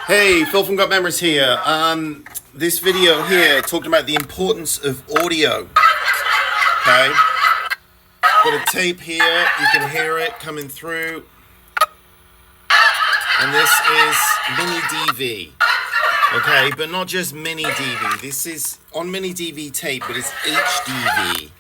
Hey, Phil from Got Memories here. This video here talking about the importance of audio. Okay, got a tape here. You can hear it coming through, and this is Mini DV. Okay, but not just Mini DV. This is on Mini DV tape, but it's HDV.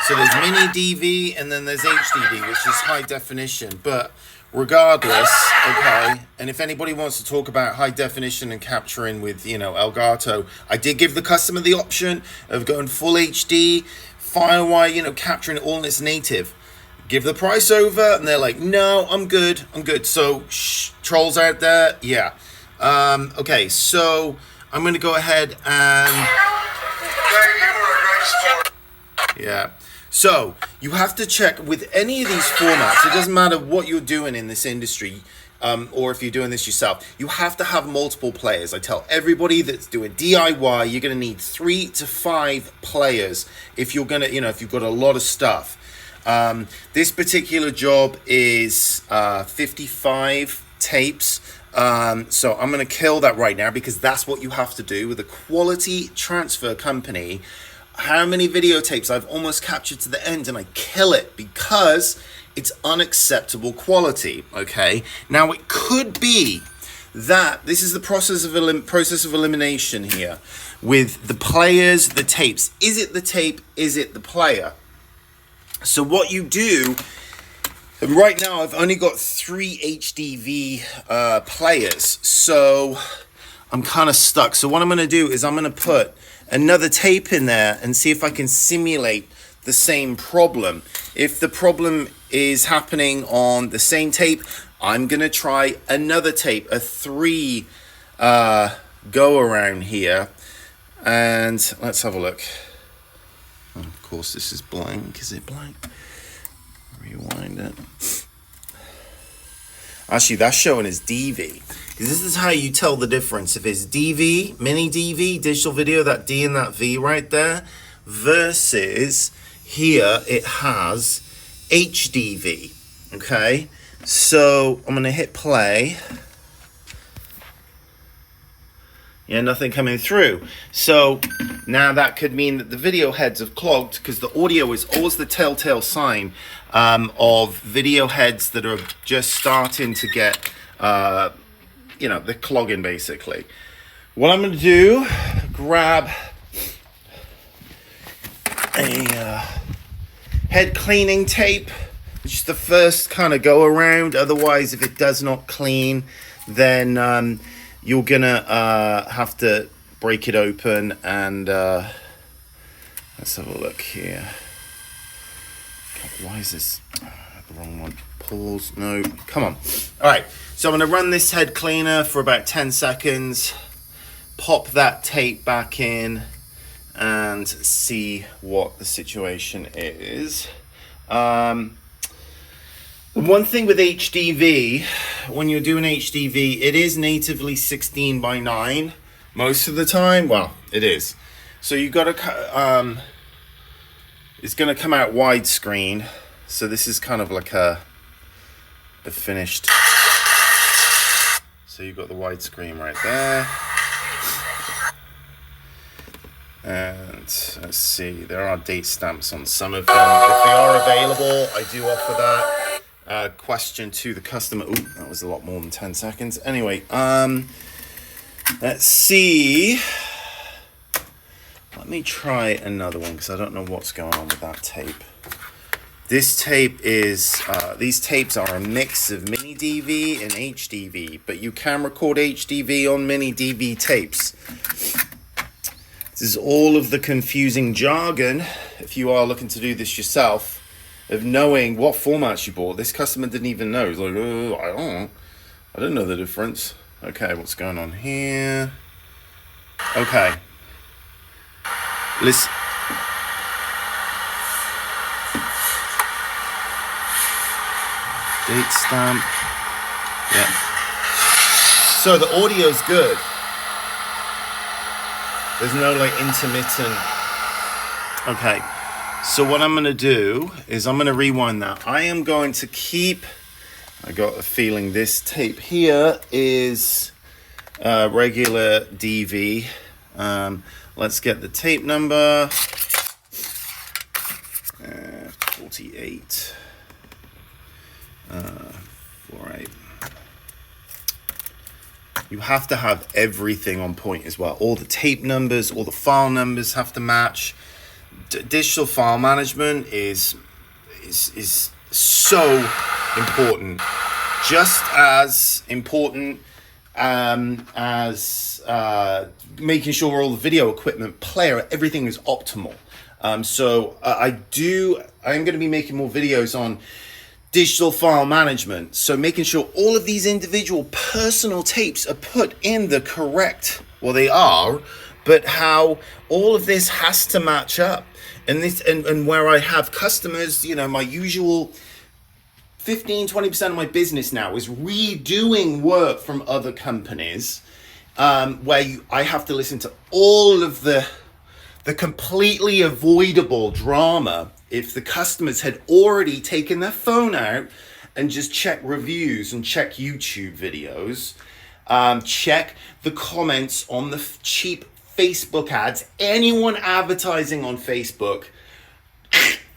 So there's Mini DV and then there's HDV, which is high definition. But regardless, okay, and if anybody wants to talk about high definition and capturing with, Elgato, I did give the customer the option of going full HD, Firewire, capturing it all in its native. Give the price over, and they're like, no, I'm good. So, trolls out there, yeah. Okay, so I'm going to go ahead and... Yeah. So, you have to check with any of these formats. It doesn't matter what you're doing in this industry, or if you're doing this yourself. You have to have multiple players. I tell everybody that's doing DIY, you're going to need 3 to 5 players if you're going to, if you've got a lot of stuff. This particular job is 55 tapes. So I'm going to kill that right now because that's what you have to do with a quality transfer company. How many videotapes I've almost captured to the end and I kill it because it's unacceptable quality. Okay, now it could be that this is the process of elimination here with the players, the tapes. Is it the tape? Is it the player? So what you do, and right now I've only got 3 HDV players, so I'm kind of stuck. So what I'm going to do is I'm going to put another tape in there and see if I can simulate the same problem. If the problem is happening on the same tape, I'm going to try another tape, a 3 go around here, and let's have a look. Of course, this is blank. Is it blank? Rewind it. Actually, that's showing as DV. Because this is how you tell the difference. If it's DV, Mini DV, digital video, that D and that V right there, versus here it has HDV. Okay? So I'm going to hit play. Yeah, nothing coming through. So now that could mean that the video heads have clogged because the audio is always the telltale sign of video heads that are just starting to get, they're clogging basically. What I'm going to do, grab a head cleaning tape, just the first kind of go around. Otherwise, if it does not clean, then you're gonna have to break it open and let's have a look here. Why is this the wrong one? Pause. No, come on. All right, so I'm gonna run this head cleaner for about 10 seconds, pop that tape back in and see what the situation is. One thing with HDV, when you're doing HDV, it is natively 16:9 most of the time. Well, it is. So you got to, it's going to come out widescreen. So this is kind of like the finished. So you've got the widescreen right there. And let's see, there are date stamps on some of them. If they are available, I do offer that. Question to the customer. Ooh, that was a lot more than 10 seconds. Anyway, let's see. Let me try another one because I don't know what's going on with that tape. This tape is, these tapes are a mix of Mini DV and HDV, but you can record HDV on Mini DV tapes. This is all of the confusing jargon, if you are looking to do this yourself, of knowing what formats you bought. This customer didn't even know. He's like, oh, I don't know the difference. Okay, what's going on here? Okay. Listen. Date stamp. Yeah. So the audio's good. There's no intermittent. Okay. So what I'm going to do is I'm going to rewind that. I am going to keep, I got a feeling this tape here is regular DV. Let's get the tape number. 48. 48. You have to have everything on point as well. All the tape numbers, all the file numbers have to match. Digital file management is so important. Just as important as making sure all the video equipment, player, everything is optimal. I'm going to be making more videos on digital file management. So making sure all of these individual personal tapes are put in the correct, well, they are, but how all of this has to match up. And this, and where I have customers, my usual 15-20% of my business now is redoing work from other companies, where I have to listen to all of the completely avoidable drama if the customers had already taken their phone out and just check reviews and check YouTube videos, check the comments on the cheap Facebook ads, anyone advertising on Facebook.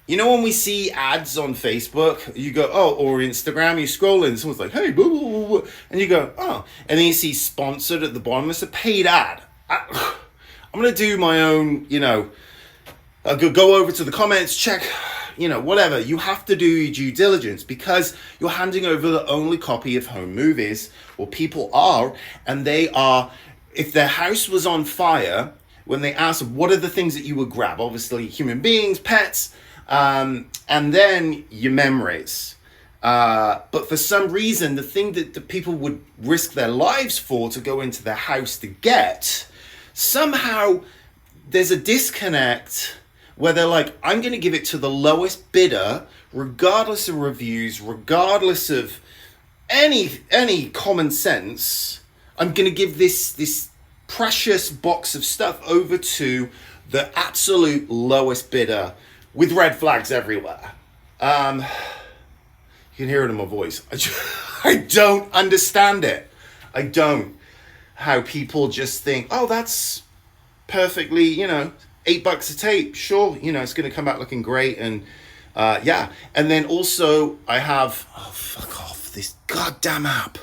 When we see ads on Facebook, you go, oh, or Instagram, you scroll in, someone's like, hey, boo, boo, boo, boo, and you go, oh, and then you see sponsored at the bottom. It's a paid ad. I'm going to do my own, I'll go over to the comments, check, whatever. You have to do your due diligence because you're handing over the only copy of home movies, or people are, and they are, if their house was on fire, when they ask what are the things that you would grab, obviously human beings, pets, and then your memories. But for some reason, the thing that the people would risk their lives for to go into their house to get, somehow there's a disconnect where they're like, I'm going to give it to the lowest bidder, regardless of reviews, regardless of any common sense. I'm going to give this precious box of stuff over to the absolute lowest bidder with red flags everywhere. You can hear it in my voice. I don't understand it. I don't. How people just think, oh, that's perfectly, $8 a tape. Sure, it's going to come out looking great. And yeah. And then also I have, oh, fuck off, this goddamn app.